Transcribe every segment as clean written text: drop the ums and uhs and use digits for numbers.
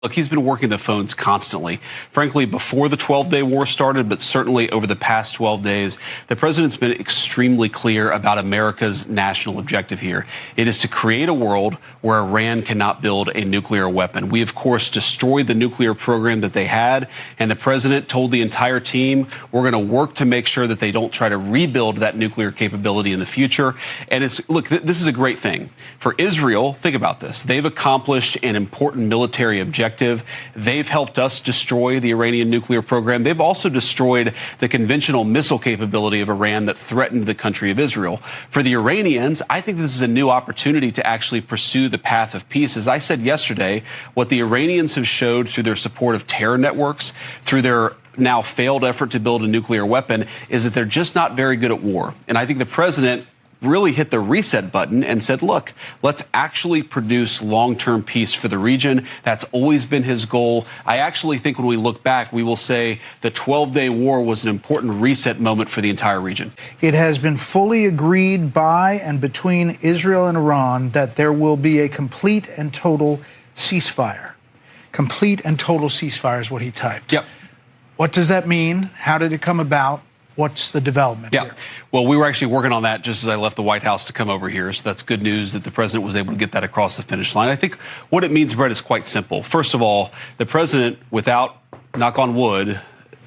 Look, he's been working the phones constantly. Frankly, before the 12-day war started, but certainly over the past 12 days, the president's been extremely clear about America's national objective here. It is to create a world where Iran cannot build a nuclear weapon. We, of course, destroyed the nuclear program that they had, and the president told the entire team, we're going to work to make sure that they don't try to rebuild that nuclear capability in the future. And look, this is a great thing. For Israel, think about this. They've accomplished an important military objective. They've helped us destroy the Iranian nuclear program. They've also destroyed the conventional missile capability of Iran that threatened the country of Israel. For the Iranians, I think this is a new opportunity to actually pursue the path of peace. As I said yesterday, what the Iranians have showed through their support of terror networks, through their now failed effort to build a nuclear weapon, is that they're just not very good at war. And I think the president really hit the reset button and said, look, let's actually produce long-term peace for the region. That's always been his goal. I actually think when we look back, we will say the 12-day war was an important reset moment for the entire region. It has been fully agreed by and between Israel and Iran that there will be a complete and total ceasefire. Complete and total ceasefire is what he typed. Yep. What does that mean? How did it come about? What's the development here? Well, we were actually working on that just as I left the White House to come over here. So that's good news that the president was able to get that across the finish line. I think what it means, Brett, is quite simple. First of all, the president, without, knock on wood,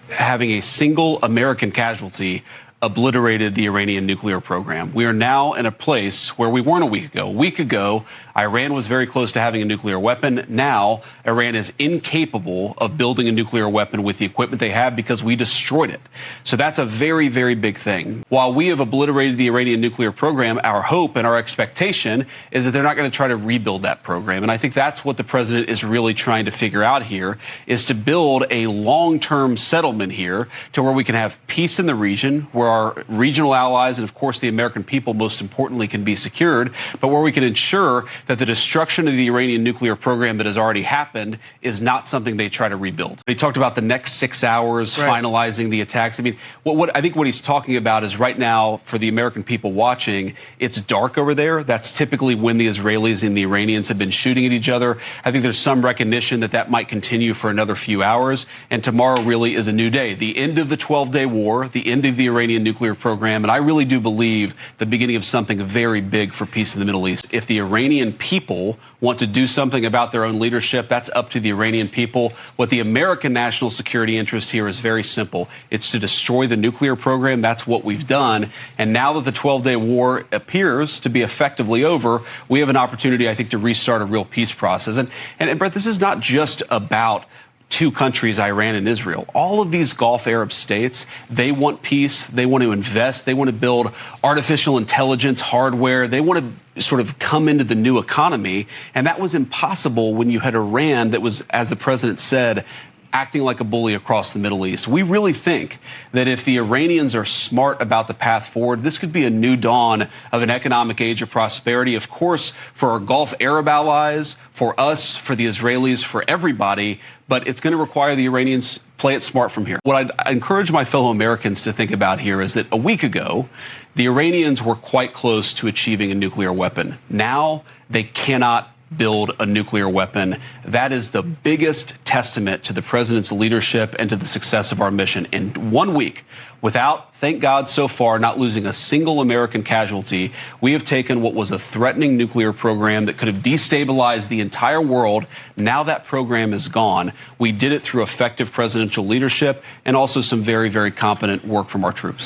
having a single American casualty, obliterated the Iranian nuclear program. We are now in a place where we weren't a week ago. A week ago, Iran was very close to having a nuclear weapon. Now, Iran is incapable of building a nuclear weapon with the equipment they have because we destroyed it. So that's a very, very big thing. While we have obliterated the Iranian nuclear program, our hope and our expectation is that they're not going to try to rebuild that program. And I think that's what the president is really trying to figure out here, is to build a long-term settlement here to where we can have peace in the region, where our regional allies and, of course, the American people, most importantly, can be secured, but where we can ensure that the destruction of the Iranian nuclear program that has already happened is not something they try to rebuild. He talked about the next 6 hours, finalizing the attacks. I mean, I think what he's talking about is right now, for the American people watching, it's dark over there. That's typically when the Israelis and the Iranians have been shooting at each other. I think there's some recognition that that might continue for another few hours, and tomorrow really is a new day. The end of the 12-day war, the end of the Iranian nuclear program, and I really do believe the beginning of something very big for peace in the Middle East. If the Iranian people want to do something about their own leadership, that's up to the Iranian people. What the American national security interest here is very simple. It's to destroy the nuclear program. That's what we've done. And now that the 12-day war appears to be effectively over, we have an opportunity, I think, to restart a real peace process. And Brett, this is not just about two countries, Iran and Israel. All of these Gulf Arab states, they want peace. They want to invest. They want to build artificial intelligence hardware. They want to sort of come into the new economy. And that was impossible when you had Iran that was, as the president said, acting like a bully across the Middle East. We really think that if the Iranians are smart about the path forward, this could be a new dawn of an economic age of prosperity, of course, for our Gulf Arab allies, for us, for the Israelis, for everybody. But it's going to require the Iranians play it smart from here. What I encourage my fellow Americans to think about here is that a week ago, the Iranians were quite close to achieving a nuclear weapon. Now they cannot build a nuclear weapon. That is the biggest testament to the president's leadership and to the success of our mission. In 1 week, without, thank God so far, not losing a single American casualty, we have taken what was a threatening nuclear program that could have destabilized the entire world. Now that program is gone. We did it through effective presidential leadership and also some very, very competent work from our troops.